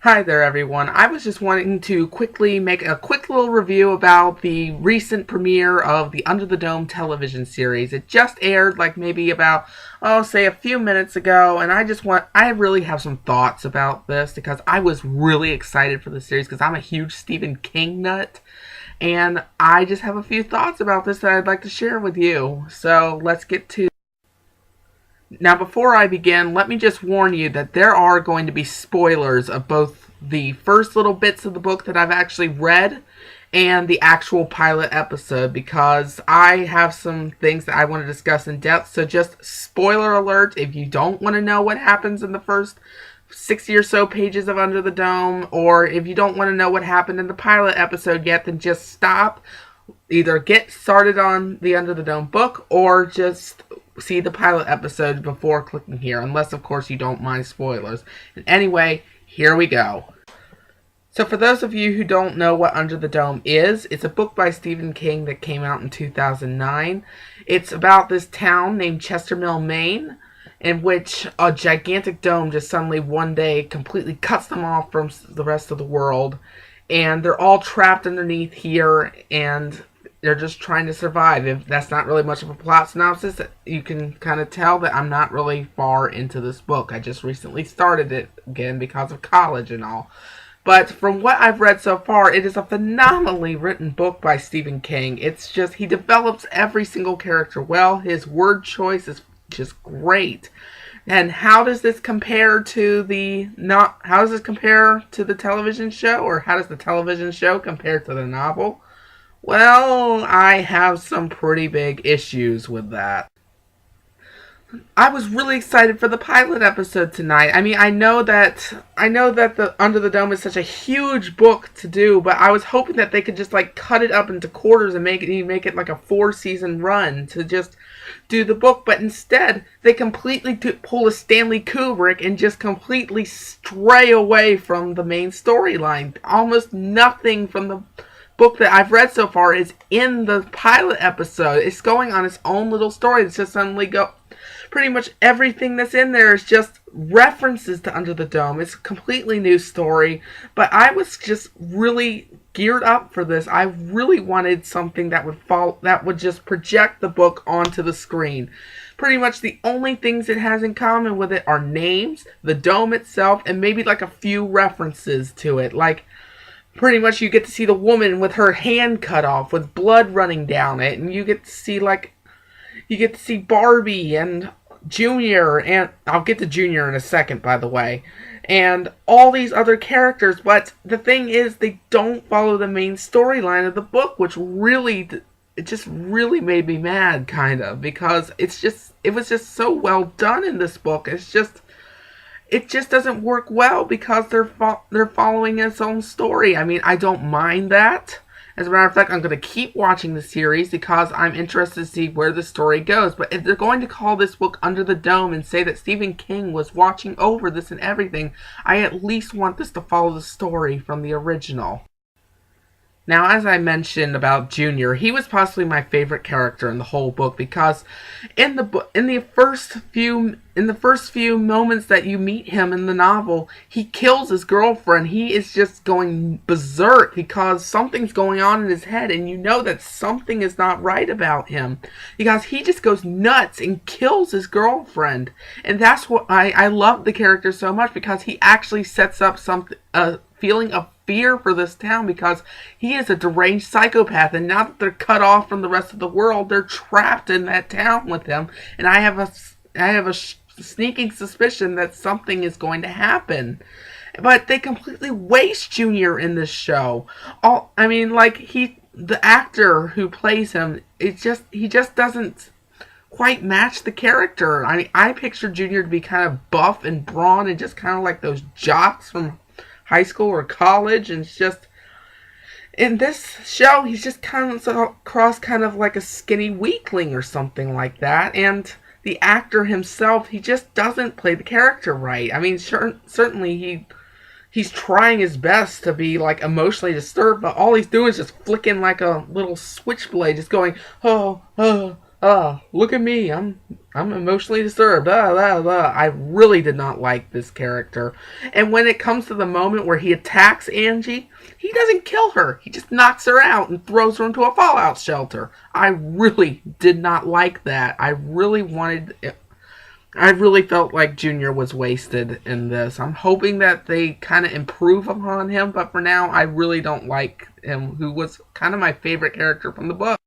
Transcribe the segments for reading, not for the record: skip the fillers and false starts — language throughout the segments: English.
Hi there, everyone. I was just wanting to quickly make a quick little review about the recent premiere of the Under the Dome television series. It just aired like maybe about, say a few minutes ago, and I really have some thoughts about this because I was really excited for the series because I'm a huge Stephen King nut, and I just have a few thoughts about this that I'd like to share with you. So let's get to Now, before I begin, let me just warn you that there are going to be spoilers of both the first little bits of the book that I've actually read and the actual pilot episode because I have some things that I want to discuss in depth. So just spoiler alert, if you don't want to know what happens in the first 60 or so pages of Under the Dome, or if you don't want to know what happened in the pilot episode yet, then just stop. Either get started on the Under the Dome book or just see the pilot episode before clicking here, unless of course you don't mind spoilers. And anyway, here we go. So for those of you who don't know what Under the Dome is, it's a book by Stephen King that came out in 2009. It's about this town named Chestermill, Maine, in which a gigantic dome just suddenly one day completely cuts them off from the rest of the world, and they're all trapped underneath here, and they're just trying to survive. If that's not really much of a plot synopsis, you can kind of tell that I'm not really far into this book. I just recently started it again because of college and all. But from what I've read so far, it is a phenomenally written book by Stephen King. It's just, he develops every single character well. His word choice is just great. And how does this compare to how does this compare to the television show? Or how does the television show compare to the novel? Well, I have some pretty big issues with that. I was really excited for the pilot episode tonight. I mean, I know that the Under the Dome is such a huge book to do, but I was hoping that they could just like cut it up into quarters and make it like a 4-season run to just do the book. But instead, they completely pull a Stanley Kubrick and just completely stray away from the main storyline. Almost nothing from the book that I've read so far is in the pilot episode. It's going on its own little story. It's just suddenly pretty much everything that's in there is just references to Under the Dome. It's a completely new story, but I was just really geared up for this. I really wanted something that would just project the book onto the screen. Pretty much the only things it has in common with it are names, the dome itself, and maybe like a few references to it. Like, pretty much you get to see the woman with her hand cut off with blood running down it, and you get to see Barbie and Junior, and I'll get to Junior in a second, by the way, and all these other characters. But the thing is, they don't follow the main storyline of the book, which it just really made me mad, kind of, because it was just so well done in this book. It just doesn't work well because they're following its own story. I mean, I don't mind that. As a matter of fact, I'm going to keep watching the series because I'm interested to see where the story goes. But if they're going to call this book Under the Dome and say that Stephen King was watching over this and everything, I at least want this to follow the story from the original. Now, as I mentioned about Junior, he was possibly my favorite character in the whole book because in the first few moments that you meet him in the novel, he kills his girlfriend. He is just going berserk because something's going on in his head, and you know that something is not right about him because he just goes nuts and kills his girlfriend. And that's what I love the character so much, because he actually sets up a feeling of fear for this town because he is a deranged psychopath, and now that they're cut off from the rest of the world, they're trapped in that town with him, and I have a sneaking suspicion that something is going to happen. But they completely waste Junior in this show. The actor who plays him, he just doesn't quite match the character. I mean, I picture Junior to be kind of buff and brawn and just kind of like those jocks from high school or college, and it's just, in this show, he's just kind of across kind of like a skinny weakling or something like that, and the actor himself, he just doesn't play the character right. I mean, certainly he's trying his best to be like emotionally disturbed, but all he's doing is just flicking like a little switchblade, just going, oh, oh, Look at me, I'm emotionally disturbed. I really did not like this character. And when it comes to the moment where he attacks Angie, he doesn't kill her. He just knocks her out and throws her into a fallout shelter. I really did not like that. I really felt like Junior was wasted in this. I'm hoping that they kind of improve upon him, but for now, I really don't like him, who was kind of my favorite character from the book.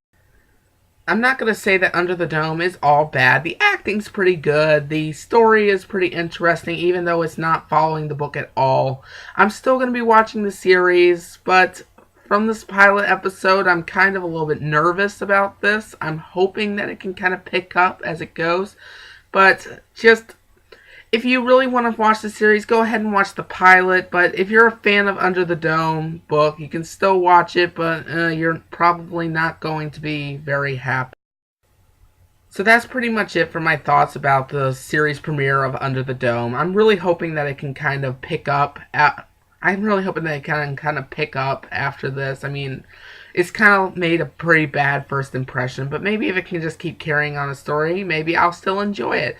I'm not going to say that Under the Dome is all bad. The acting's pretty good. The story is pretty interesting, even though it's not following the book at all. I'm still going to be watching the series, but from this pilot episode, I'm kind of a little bit nervous about this. I'm hoping that it can kind of pick up as it goes. But just, if you really want to watch the series, go ahead and watch the pilot. But if you're a fan of Under the Dome book, you can still watch it, but you're probably not going to be very happy. So that's pretty much it for my thoughts about the series premiere of Under the Dome. I'm really hoping that it can kind of pick up. I'm really hoping that it can kind of pick up after this. I mean, it's kind of made a pretty bad first impression, but maybe if it can just keep carrying on a story, maybe I'll still enjoy it.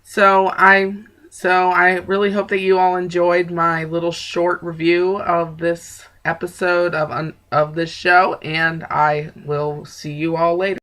So I really hope that you all enjoyed my little short review of this episode of this show, and I will see you all later.